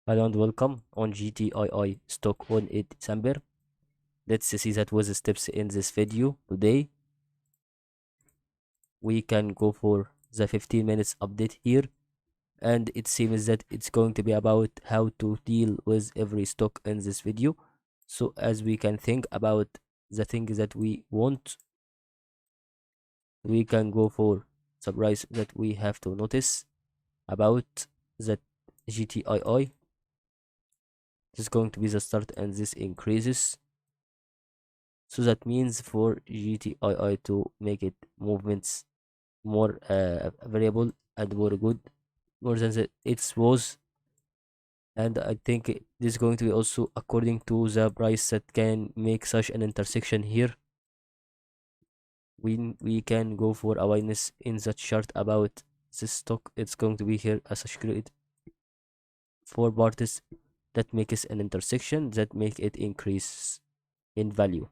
Hello and welcome on GTII stock on 8 December. Let's see that was the steps in this video. Today we can go for the 15 minutes update here, and it seems that it's going to be about how to deal with every stock in this video. So as we can think about the things that we want, we can go for the price that we have to notice about the GTII. This is going to be the start and this increases. So that means for GTII to make it movements more variable and more good, more than it was. And I think this is going to be also according to the price that can make such an intersection here. We can go for awareness in the chart about this stock. It's going to be here as a create four parties that makes an intersection that make it increase in value.